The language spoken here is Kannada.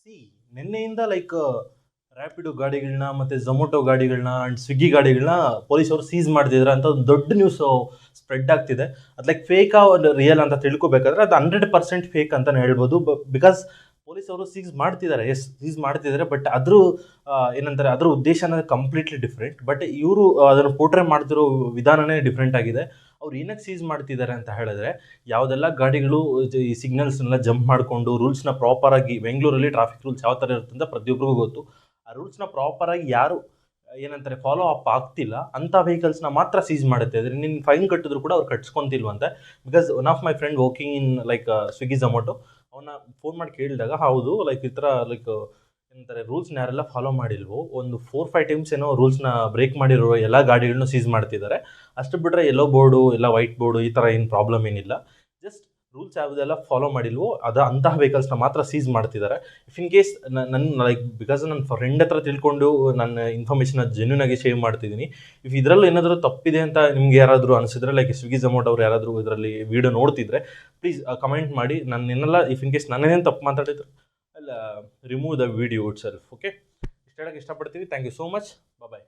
ಸಿ ನಿನ್ನೆಯಿಂದ ಲೈಕ್ ರ್ಯಾಪಿಡೋ ಗಾಡಿಗಳನ್ನ ಮತ್ತು ಝೊಮೊಟೊ ಗಾಡಿಗಳನ್ನ ಆ್ಯಂಡ್ ಸ್ವಿಗ್ಗಿ ಗಾಡಿಗಳನ್ನ ಪೊಲೀಸವರು ಸೀಸ್ ಮಾಡ್ತಿದ್ದಾರೆ ಅಂತ ಒಂದು ದೊಡ್ಡ ನ್ಯೂಸು ಸ್ಪ್ರೆಡ್ ಆಗ್ತಿದೆ. ಅದು ಲೈಕ್ ಫೇಕಾ ಒಂದು ರಿಯಲ್ ಅಂತ ತಿಳ್ಕೊಬೇಕಾದ್ರೆ ಅದು 100% ಫೇಕ್ ಅಂತಲೇ ಹೇಳ್ಬೋದು. ಬಿಕಾಸ್ ಪೊಲೀಸವರು ಸೀಸ್ ಮಾಡ್ತಿದ್ದಾರೆ, ಬಟ್ ಅದ್ರ ಏನಂತಾರೆ ಅದ್ರ ಉದ್ದೇಶ ಅನ್ನೋದು ಕಂಪ್ಲೀಟ್ಲಿ ಡಿಫ್ರೆಂಟ್. ಬಟ್ ಇವರು ಅದನ್ನು ಪೋರ್ಟ್ರೇ ಮಾಡ್ತಿರೋ ವಿಧಾನನೇ ಡಿಫ್ರೆಂಟ್ ಆಗಿದೆ. ಅವ್ರು ಏನಕ್ಕೆ ಸೀಸ್ ಮಾಡ್ತಿದ್ದಾರೆ ಅಂತ ಹೇಳಿದ್ರೆ, ಯಾವುದೆಲ್ಲ ಗಾಡಿಗಳು ಈ ಸಿಗ್ನಲ್ಸ್ನೆಲ್ಲ ಜಂಪ್ ಮಾಡಿಕೊಂಡು ರೂಲ್ಸ್ನ ಪ್ರಾಪರಾಗಿ, ಬೆಂಗಳೂರಲ್ಲಿ ಟ್ರಾಫಿಕ್ ರೂಲ್ಸ್ ಯಾವ ಥರ ಇರುತ್ತೆ ಅಂತ ಪ್ರತಿಯೊಬ್ಬರಿಗೂ ಗೊತ್ತು. ಆ ರೂಲ್ಸ್ನ ಪ್ರಾಪರಾಗಿ ಯಾರು ಏನಂತಾರೆ ಫಾಲೋ ಅಪ್ ಆಗ್ತಿಲ್ಲ ಅಂಥ ವೆಹಿಕಲ್ಸ್ನ ಮಾತ್ರ ಸೀಸ್ ಮಾಡುತ್ತೆ. ಅದ್ರ ನಿನ್ನ ಫೈನ್ ಕಟ್ಟಿದ್ರು ಕೂಡ ಅವ್ರು ಕಟ್ಸ್ಕೊಂತಿಲ್ವಂತೆ. Because one of my friend working in like Swiggy Zomato, ಅವನ್ನ ಫೋನ್ ಮಾಡಿ ಕೇಳಿದಾಗ ಹೌದು ಲೈಕ್ ಈ ಥರ ಲೈಕ್ ಏನಂತಾರೆ ರೂಲ್ಸ್ನ ಯಾರೆಲ್ಲ ಫಾಲೋ ಮಾಡಿಲ್ವೋ ಒಂದು 4-5 ಟೈಮ್ಸ್ ಏನೋ ರೂಲ್ಸ್ನ ಬ್ರೇಕ್ ಮಾಡಿರೋ ಎಲ್ಲ ಗಾಡಿಗಳನ್ನೂ ಸೀಸ್ ಮಾಡ್ತಿದ್ದಾರೆ. ಅಷ್ಟು ಬಿಟ್ಟರೆ ಯೆಲ್ಲೋ ಬೋರ್ಡು ಇಲ್ಲ ವೈಟ್ ಬೋರ್ಡು ಈ ಥರ ಏನು ಪ್ರಾಬ್ಲಮ್ ಏನಿಲ್ಲ. ಜಸ್ಟ್ ರೂಲ್ಸ್ ಯಾವುದೆಲ್ಲ ಫಾಲೋ ಮಾಡಿಲ್ವೋ ಅಂತಹ ವೆಹಿಕಲ್ಸ್ನ ಮಾತ್ರ ಸೀಸ್ ಮಾಡ್ತಿದ್ದಾರೆ. ಇಫ್ ಇನ್ ಕೇಸ್ ನನ್ನ ಲೈಕ್ ಬಿಕಾಸ್ ನನ್ನ ಫ್ರೆಂಡ್ ಹತ್ರ ತಿಳ್ಕೊಂಡು ನನ್ನ ಇನ್ಫಾರ್ಮೇಷನ್ನ ಜೆನ್ಯೂನ್ ಆಗಿ ಶೇರ್ ಮಾಡ್ತಿದ್ದೀನಿ. ಇಫ್ ಇದರಲ್ಲಿ ಏನಾದರೂ ತಪ್ಪಿದೆ ಅಂತ ನಿಮ್ಗೆ ಯಾರಾದರೂ ಅನಿಸಿದ್ರೆ, ಲೈಕ್ ಸ್ವಿಗ್ಗಿ ಝೊಮೊಟೊ ಅವ್ರು ಯಾರಾದರೂ ಇದರಲ್ಲಿ ವೀಡಿಯೋ ನೋಡ್ತಿದ್ರೆ ಪ್ಲೀಸ್ ಕಮೆಂಟ್ ಮಾಡಿ. ನನ್ನೆಲ್ಲ ಇಫ್ ಇನ್ ಕೇಸ್ ನನ್ನೇನು ತಪ್ಪು ಮಾತಾಡಿದ್ರೆ ಅಲ್ಲ remove the video itself. Okay, ಇಷ್ಟ ಹೇಳಕ್ಕೆ ಇಷ್ಟಪಡ್ತೀವಿ. Thank you so much. Bye.